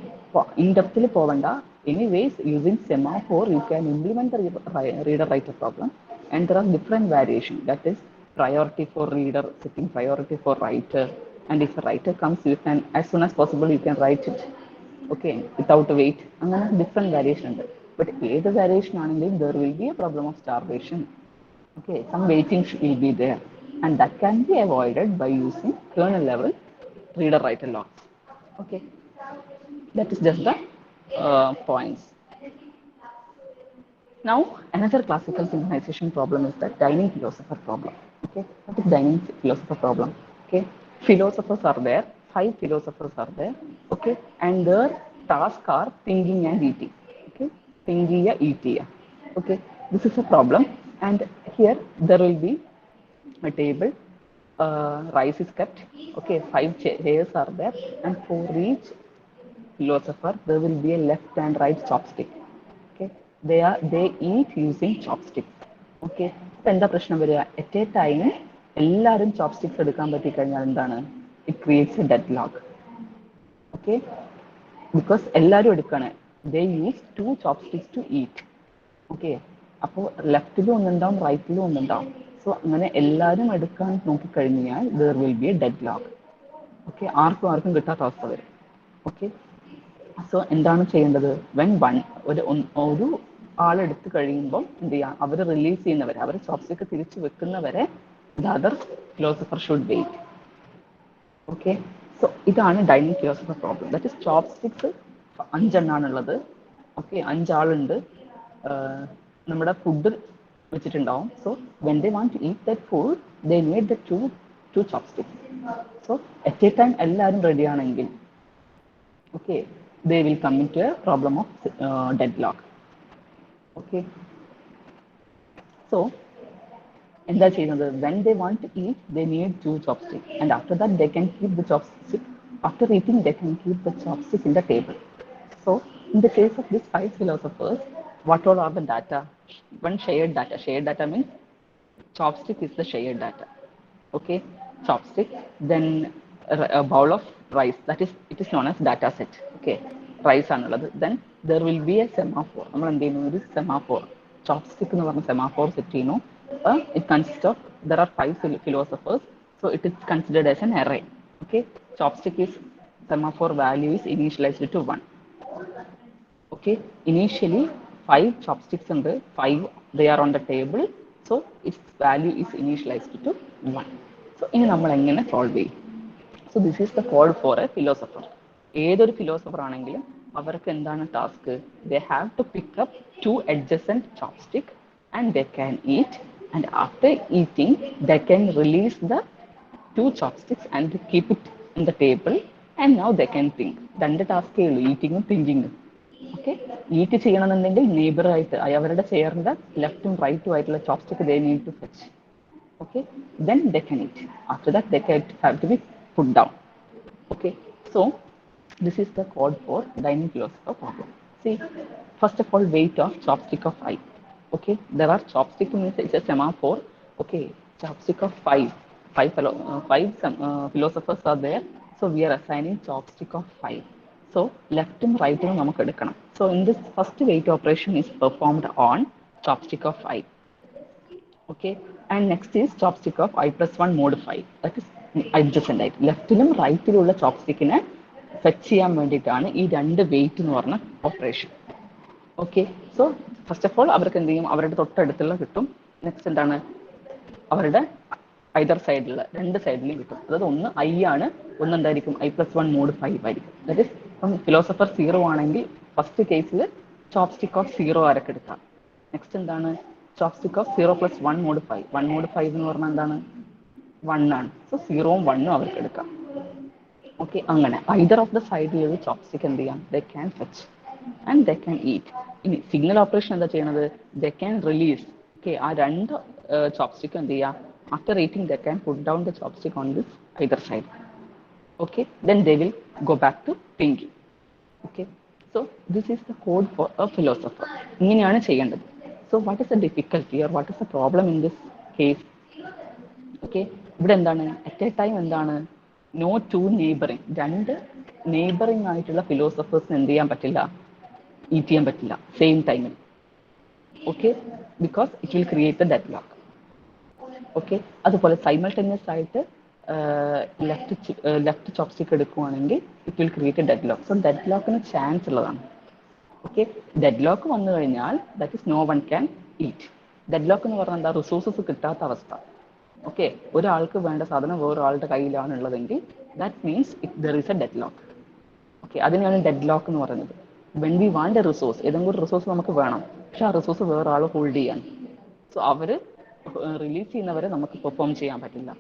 in depth povanda. Anyways, using semaphore you can implement the reader writer problem, and there are different variations. That is priority for reader, setting priority for writer, and if a writer comes, you can as soon as possible you can write it. Okay, without wait. അങ്ങനെ different variation ഉണ്ട്. But ഏത് variation ആണെങ്കിലും there will be a problem of starvation. Okay, some waiting will be there, and that can be avoided by using kernel level reader writer locks. Okay, that is just the points. Now another classical synchronization problem is the dining philosopher problem. Okay, what is dining philosopher problem? Okay, philosophers are there, 5 philosophers are there. Okay, and their tasks are thinking and eating. Okay, thinking and eating. Okay, this is a problem, and here there will be a table. Rice is kept. Okay, 5 chairs are there, and for each philosopher there will be a left and right chopstick. Okay, they eat using chopsticks. Okay, ഇപ്പൊ എന്താ പ്രശ്നം വരിക, at a time എല്ലാവരും chopsticks എടുക്കാൻ പറ്റി കഴിഞ്ഞാൽ എന്താണ്, it creates a deadlock. Okay, because എല്ലാവരും എടുക്കാണ്, they use 2 chopsticks to eat. Okay, അപ്പോൾ ലെഫ്റ്റിലും ഒന്നുണ്ടാവും റൈറ്റിലും ഒന്നുണ്ടാവും. സോ അങ്ങനെ എല്ലാവരും എടുക്കാൻ നോക്കിക്കഴിഞ്ഞാൽ there will be a deadlock. Okay, ആർക്കും കിട്ടാത്ത അവസ്ഥ വരും. ഓക്കെ, സോ എന്താണ് ചെയ്യേണ്ടത്, വെൻ ഒരു ആളെടുത്ത് കഴിയുമ്പോൾ എന്ത് ചെയ്യാം, അവർ റിലീസ് ചെയ്യുന്നവരെ, അവർ ചോപ്സ്റ്റിക്ക് തിരിച്ചു വെക്കുന്നവരെ the other philosopher should wait. Okay, so ഇതാണ് dining philosopher problem. That is chopsticks 5 എണ്ണാണുള്ളത്. ഓക്കെ, 5 ആളുണ്ട്, നമ്മുടെ ഫുഡ് വെച്ചിട്ടുണ്ടാവും. So when they want to eat that food they need the two chopsticks. So at a time എല്ലാവരും ready ആണെങ്കിൽ okay, they will come into a problem of deadlock. Okay, so എന്താ ചെയ്യുന്നത്, when they want to eat they need 2 chopsticks, and after that they can keep the chopstick. After eating they can keep the chopstick in the table. So in the case of these 5 philosophers, what all are the data? One shared data means chopstick is the shared data. Okay, chopstick, then a bowl of rice, that is, it is known as data set. Okay, rice ആണുള്ളത്. Then there will be a semaphore. നമ്മൾ എന്ത് ചെയ്യുന്നു, ഒരു semaphore, chopstick എന്ന് പറഞ്ഞ semaphore set ചെയ്യുന്നു. It consists of, there are 5 philosophers, so it is considered as an array. Okay, chopstick is, semaphore value is initialized to 1. Okay, initially 5 chopsticks ഉണ്ട്, 5 they are on the table, so its value is initialized to 1. So ഇനി നമ്മൾ എങ്ങനെ solve ചെയ്യും? So this is the code for a philosopher. ഏതൊരു philosopher ആണെങ്കിലും അവർക്ക് എന്താണ് task? They have to pick up two adjacent chopstick and they can eat, and after eating they can release the two chopsticks and keep it on the table, and now they can think. രണ്ട് ടാസ്കേ ഉള്ളൂ, ഈറ്റിങ്ങും തിങ്കിങ്ങും. Okay, eat ചെയ്യണമെന്നുണ്ടെങ്കിൽ neighbour ആയിട്ട് അവരുടെ ചെയറിന്റെ ലെഫ്റ്റും റൈറ്റും ആയിട്ടുള്ള chopstick they need to fetch. Okay, then they can eat. After that they can have to be put down. Okay, so this is the code for dining philosopher problem. See, first of all, weight of chopstick of 5. Okay, there are chopstick means it's a semaphore. Okay, chopstick of 5. Philosophers are there, so we are assigning chopstick of 5. So left and right നമുക്ക് എടുക്കണം. So in this first weight operation is performed on chopstick of 5. Okay, and next is chopstick of I plus 1 mode 5, that is adjacent ആയിട്ട് ലെഫ്റ്റിലും റൈറ്റിലുള്ള ചോപ്സ്റ്റിക്കിനെ fetch ചെയ്യാൻ വേണ്ടിയിട്ടാണ് ഈ രണ്ട് wait എന്ന് പറഞ്ഞ operation. Okay, so first of all അവർക്ക് എന്ത് ചെയ്യും, അവരുടെ തൊട്ടടുത്തുള്ള കിട്ടും. നെക്സ്റ്റ് എന്താണ്, അവരുടെ ഐദർ സൈഡിലുള്ള രണ്ട് സൈഡിലും കിട്ടും. അതായത് ഒന്ന് ഐ ആണ്, ഒന്ന് എന്തായിരിക്കും I plus 1 mode 5 ആയിരിക്കും. ദാറ്റ് ഇസ് ഇപ്പം ഫിലോസഫർ 0 ആണെങ്കിൽ ഫസ്റ്റ് കേസിൽ ചോപ്സ്റ്റിക് ഓഫ് 0 ആരൊക്കെ എടുക്കാം. നെക്സ്റ്റ് എന്താണ്, chopstick of 0 plus 1 mode 5. 1 mode 5 എന്ന് പറഞ്ഞാൽ എന്താണ്, 1 ആണ്. സോ 0 ഉം 1 ഉം അവർക്ക് എടുക്കാം. ഓക്കെ, അങ്ങനെ ഐദർ ഓഫ് ദ സൈഡിൽ ചോപ്സ്റ്റിക് എന്ത് ചെയ്യാം, they can fetch and they can eat. ഇനി സിഗ്നൽ ഓപ്പറേഷൻ എന്താ ചെയ്യണത്, ദേ ക്യാൻ റിലീസ്. ഓക്കെ, ആ രണ്ട് ചോപ്സ്റ്റിക്കും എന്ത് ചെയ്യാം, after eating they can put down the chopstick on this either side. Okay, then they will go back to thinking. Okay, so this is the code for a philosopher. ഇങ്ങനെയാണ് ചെയ്യേണ്ടത്. So what is the difficulty or what is the problem in this case? Okay, ഇവിടെ എന്താണ്, at a time എന്താണ്, no two neighbouring, രണ്ട് neighbouring ആയിട്ടുള്ള ഫിലോസഫേഴ്സിന് എന്ത് ചെയ്യാൻ പറ്റില്ല, ഈറ്റ് ചെയ്യാൻ പറ്റില്ല സെയിം ടൈമിൽ. Okay, because it will create a dead lock. Okay, അതുപോലെ സൈമൾട്ടേനിയസ് ആയിട്ട് ലെഫ്റ്റ് ചോപ്സ്റ്റിക് എടുക്കുവാണെങ്കിൽ it will create a dead lock. So dead ലോക്കിന് ചാൻസ് ഉള്ളതാണ്. ഓക്കെ, ഡെഡ് ലോക്ക് വന്നു കഴിഞ്ഞാൽ that is no one can eat. Dead lock എന്ന് പറഞ്ഞാൽ എന്താ, റിസോഴ്സസ് കിട്ടാത്ത അവസ്ഥ. ഓക്കെ, ഒരാൾക്ക് വേണ്ട സാധനം വേറൊരാളുടെ കയ്യിലാണ് ഉള്ളതെങ്കിൽ that means there is A dead lock. Okay, അതിനാണ് ഡെഡ് ലോക്ക് എന്ന് പറയുന്നത്. When we want A resource, ഏതെങ്കിലും ഒരു റിസോഴ്സ് നമുക്ക് വേണം, പക്ഷെ ആ റിസോഴ്സ് വേറെ ആൾ ഹോൾഡ് ചെയ്യാൻ. സോ അവര് റിലീസ് ചെയ്യുന്നവരെ നമുക്ക് പെർഫോം ചെയ്യാൻ പറ്റില്ല.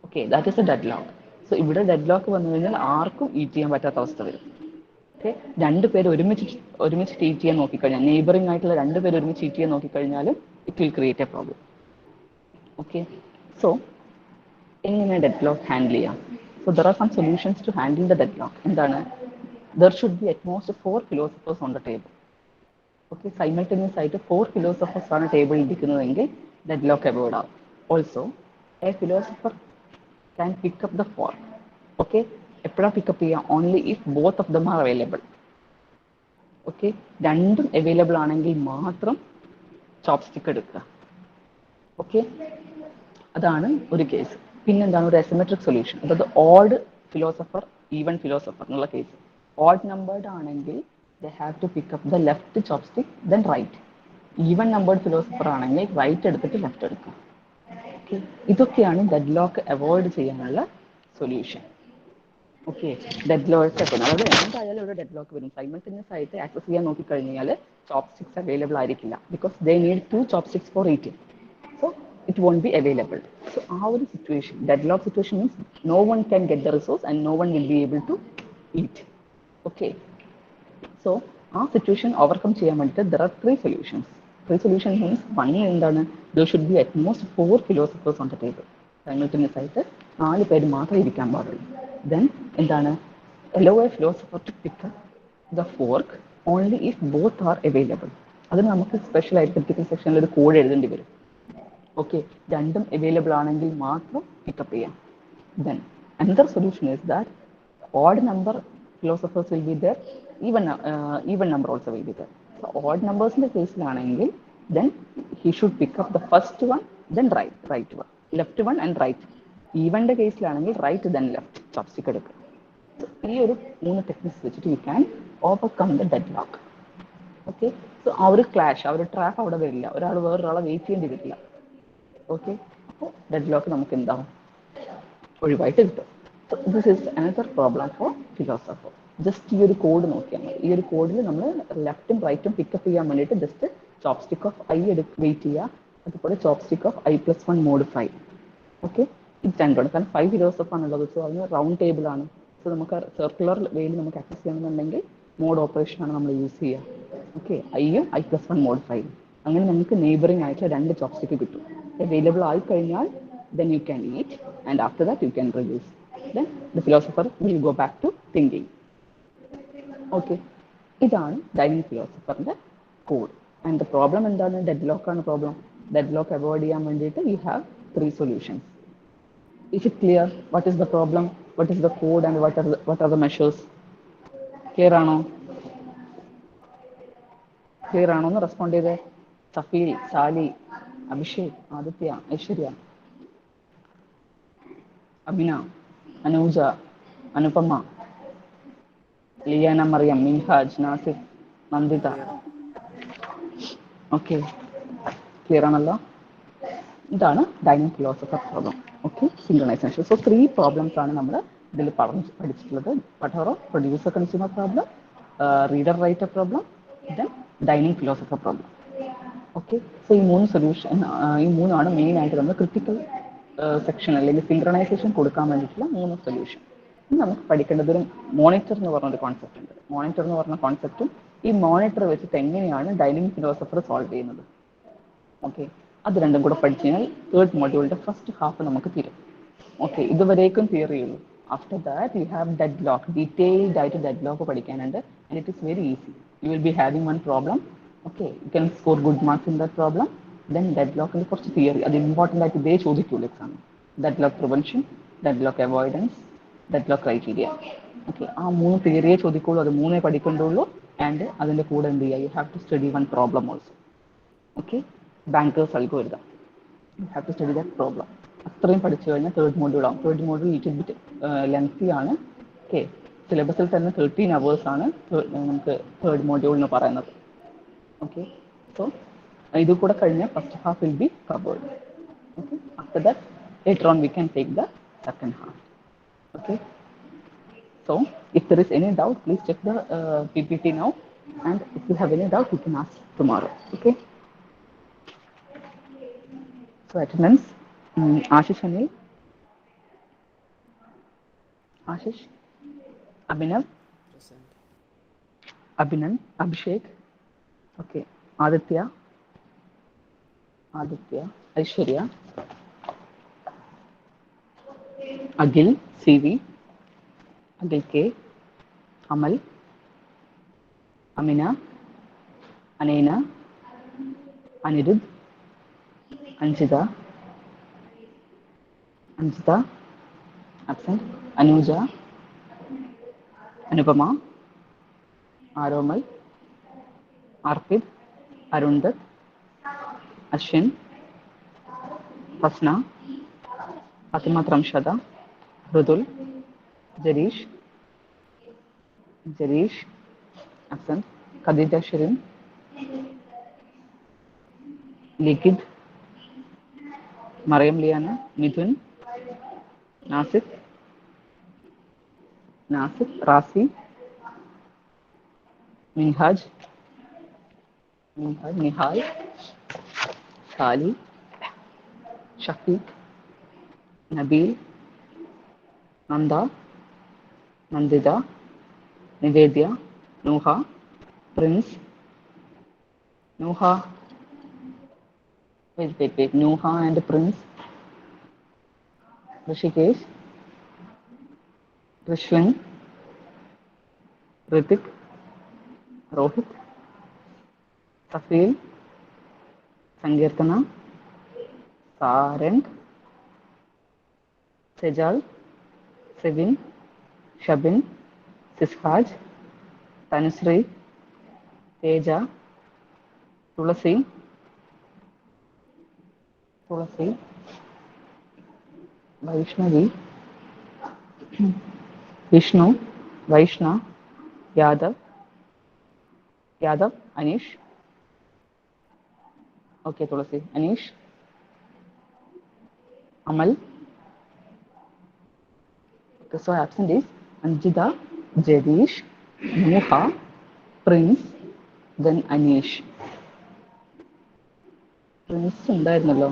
Okay, that is A dead lock. So ഇവിടെ ഡെഡ് ലോക്ക് വന്നു കഴിഞ്ഞാൽ ആർക്കും ഈറ്റ് ചെയ്യാൻ പറ്റാത്ത അവസ്ഥ വരും. ഓക്കെ, രണ്ടുപേര് ഒരുമിച്ച് ഈറ്റ് ചെയ്യാൻ നോക്കിക്കഴിഞ്ഞാൽ, നെയ്ബറിംഗ് ആയിട്ടുള്ള രണ്ടുപേര് ഒരുമിച്ച് ഈറ്റ് ചെയ്യാൻ നോക്കിക്കഴിഞ്ഞാലും it will create a problem. Okay, so എങ്ങനെ ഡെഡ് ലോക്ക് ഹാൻഡിൽ ചെയ്യാം? So there are some solutions to handle the dead lock. എന്താണ്, there should be at most 4 philosophers on the table. Okay, simultaneous ആയിട്ട് 4 philosophers ആണ് ടേബിളിൽ ഇരിക്കുന്നതെങ്കിൽ dead lock avoid ആവും. Also a philosopher can pick up the fork. Okay, എപ്പോഴാണ് pick up ചെയ്യുക, only if both of them are available. Okay, രണ്ടും available ആണെങ്കിൽ മാത്രം ചോപ്സ്റ്റിക്ക് എടുക്കുക. ഓക്കെ, അതാണ് ഒരു കേസ്. പിന്നെന്താണ് ഒരു അസിമെട്രിക് സൊല്യൂഷൻ, അതായത് ഓഡ് ഫിലോസഫർ ഈവൻ ഫിലോസഫർ എന്നുള്ള കേസ്. ഓഡ് നമ്പേർഡ് ആണെങ്കിൽ they have to pick up the left chopstick then right. Even numbered philosopher ആണെങ്കിൽ റൈറ്റ് എടുത്തിട്ട് ലെഫ്റ്റ് എടുക്കുക. ഓക്കെ, ഇതൊക്കെയാണ് ഡെഡ് ലോക്ക് അവോയ്ഡ് ചെയ്യാനുള്ള സൊല്യൂഷൻ. ഓക്കെ, ഡെഡ് ലോക്ക് എത്തുന്നത്, അതായത് എന്തായാലും ഇവിടെ ഡെഡ് ലോക്ക് വരും. സൈമൾട്ടേനിയസ് ആയിട്ട് ആക്സസ് ചെയ്യാൻ നോക്കിക്കഴിഞ്ഞാൽ ചോപ്സ്റ്റിക്സ് അവൈലബിൾ ആയിരിക്കില്ല, because they need 2 chopsticks for eating. So it won't be available. So our situation, deadlock situation means no one can get the resource and no one will be able to eat. Okay, so our situation overcome ചെയ്യാൻ വേണ്ടിയിട്ട് there are 3 solutions. 3 solutions means one എന്താണ്, there should be at most 4 philosophers on the table. Simultaneous ആയിട്ട് 4 പേര് മാത്രമേ ഇരിക്കാൻ പാടുള്ളൂ. Then എന്താണ്, allow a philosopher to pick up the fork only if both are available. അതിന് നമുക്ക് സ്പെഷ്യൽ ആയിട്ട് ക്രിട്ടിക്കൽ സെക്ഷനിൽ ഒരു കോഡ് എഴുതേണ്ടി വരും. ഓക്കെ, രണ്ടും അവൈലബിൾ ആണെങ്കിൽ മാത്രം പിക്കപ്പ് ചെയ്യാം. Then another solution is that odd number philosophers will be there, even number also will be there. Odd നമ്പേഴ്സിന്റെ കേസിലാണെങ്കിൽ then he should pick up the first one then right one, left one and right. ഈവന്റെ കേസിലാണെങ്കിൽ right then left chopstick എടുക്കുക. ഈ ഒരു 3 techniques വെച്ചിട്ട് you can overcome the dead lock. Okay, so ആ ഒരു ക്ലാഷ്, ആ ഒരു ട്രാപ്പ് അവിടെ വരില്ല, ഒരാൾ വേറൊരാളെ വെയിറ്റ് ചെയ്യേണ്ടി വരില്ല. ഓക്കെ, അപ്പോൾ ഡെഡ് ലോക്ക് നമുക്ക് എന്താവും, ഒഴിവായിട്ട് കിട്ടും. So this is another problem four philosopher. Just ഈ ഒരു കോഡ് നോക്കിയാൽ മതി. ഈ ഒരു കോഡിൽ നമ്മൾ ലെഫ്റ്റും റൈറ്റും പിക്കപ്പ് ചെയ്യാൻ വേണ്ടിയിട്ട് just chopstick of I wait ചെയ്യുക, അതുപോലെ chopstick of I+1 mod 5. Okay, ഇത് രണ്ടുമാണ്. കാരണം 5 ഫിലോസഫ് ആണുള്ളത്. സോ അതിന് റൗണ്ട് ടേബിൾ ആണ്. സോ നമുക്ക് സർക്കുലർ വേയിൽ നമുക്ക് ആക്സസ് ചെയ്യണമെന്നുണ്ടെങ്കിൽ മോഡ് ഓപ്പറേഷൻ ആണ് നമ്മൾ യൂസ് ചെയ്യുക. ഓക്കെ, ഐയും I+1 mod 5. അങ്ങനെ നമുക്ക് നെയ്ബറിംഗ് ആയിട്ടുള്ള രണ്ട് ചോപ്സ്റ്റിക്ക് കിട്ടും. അവൈലബിൾ ആയി കഴിഞ്ഞാൽ then you can eat, and after that you can reduce. Then the philosopher will go back to thinking. Okay, ഇതാണ് ഡൈനിങ് ഫിലോസഫറിന്റെ കോഡ്. ആൻഡ് ദ പ്രോബ്ലം എന്താണ്? ഡെഡ് ലോക്ക് ആണ് പ്രോബ്ലം. ഡെഡ് ലോക്ക് അവോയ്ഡ് ചെയ്യാൻ വേണ്ടിയിട്ട് you have 3 solutions. Is it clear? What is the problem? What is the code? And what are the measures? Clear ആണോ? Clear ആണോ എന്ന് respond ചെയ്തേ. Safeel, Sali, Abhishek, Aditya, Aishwarya, Abhina, Anuja, Anupama, Liyana, Mariyam, Minhaj, Nasif, Nanditha. Okay, clear ആണല്ലോ? ഇതാണ് dining philosopher problem. Okay, synchronization. So 3 problems ആണ് നമ്മൾ ഇതിൽ പഠിച്ചിട്ടുള്ളത്. പട്ടോറോ producer consumer problem, reader writer problem, then dining philosopher problem. Okay, so ഈ 3 സൊല്യൂഷൻ, ഈ 3 മെയിൻ ആയിട്ട് നമ്മൾ ക്രിട്ടിക്കൽ സെക്ഷൻ അല്ലെങ്കിൽ സിങ്ക്രണൈസേഷൻ കൊടുക്കാൻ വേണ്ടിയിട്ടുള്ള 3 സൊല്യൂഷൻ. ഇനി നമുക്ക് പഠിക്കേണ്ടത് ഒരു മോണിറ്റർ എന്ന് പറഞ്ഞൊരു കോൺസെപ്റ്റ് ഉണ്ട്. മോണിറ്റർ എന്ന് പറഞ്ഞ കോൺസെപ്റ്റും ഈ മോണിറ്റർ വെച്ചിട്ട് എങ്ങനെയാണ് ഡൈനിങ് ഫിലോസഫർ സോൾവ് ചെയ്യുന്നത്. ഓക്കെ, അത് രണ്ടും കൂടെ പഠിച്ചു കഴിഞ്ഞാൽ തേർഡ് മൊഡ്യൂളിന്റെ ഫസ്റ്റ് ഹാഫ് നമുക്ക് തീരും. ഓക്കെ, ഇതുവരേക്കും തിയറി ഉള്ളൂ. After that you have dead lock. Detailed ആയിട്ട് ഡെഡ് ലോക്ക് പഠിക്കാനുണ്ട്. And it is very easy. You will be having one problem. Okay, you can score good marks in that problem. Then dead ലോക്കിന്റെ കുറച്ച് theory, അത് important ആയിട്ട് ഇതേ ചോദിക്കുള്ളൂ exam. Dead lock prevention, dead lock avoidance, dead lock criteria. Okay, ആ 3 തിയറിയെ ചോദിക്കുള്ളൂ. അത് 3 പഠിക്കേണ്ടുള്ളൂ. And അതിന്റെ കൂടെ എന്ത് ചെയ്യുക? You have to study one problem also. Okay, banker's algorithm. You have to study that problem. അത്രയും പഠിച്ചു കഴിഞ്ഞാൽ തേർഡ് മൊഡ്യൂൾ ആവും. Third module little bit lengthy ആണ്. ഓക്കെ, സിലബസിൽ തന്നെ 13 hours ആണ് നമുക്ക് തേർഡ് മൊഡ്യൂൾ എന്ന് പറയുന്നത്. ഓക്കെ, സോ ഇത് കൂടെ കഴിഞ്ഞാൽ first half will be covered. Okay, after that later on we can take the second half. Okay, so if there is any doubt, please check the PPT now, and if you have any doubt, you can ask tomorrow. Okay, so attendance, Ashish Anil, Ashish, Abhinav,
Present.
Abhinan, Abhishek, okay, Aditya, Aishwarya, Agil, CV, Agil K, Amal, Amina, Anena, Anirudh, Anjita, absent, Anuja, Anupama, Aromal, Arpid, Arundat, Ashin, Hasna, Fatima Tramshada, Rudul, Jarish, absent, Khadija Shirin, Likid, Mariam Liana, Mithun, Nasif, Rasi, Minhaj, Nihal, Sali, Shafiq, Nabil, Nanda, Nandida, Nivedya, Nuha, Prince, Nuha, wait, Nuha and Prince, Rishikesh, Rishwin, Ritik, Rohit, Safil, Sankirtana, Sarang, Sejal, Sevin, Shabin, Sishaj, Tanusri, Teja, Tulasi, Vaishnavi, Vishnu, Vaishna, Yadav, Anish. Okay, Tulasi, Anish, Amal. Okay, so absent is Anjita, Jadish, Nuha, Prince, then Anish. Prince ഉണ്ടായിരുന്നല്ലോ.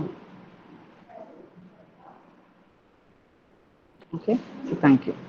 Okay, so thank you.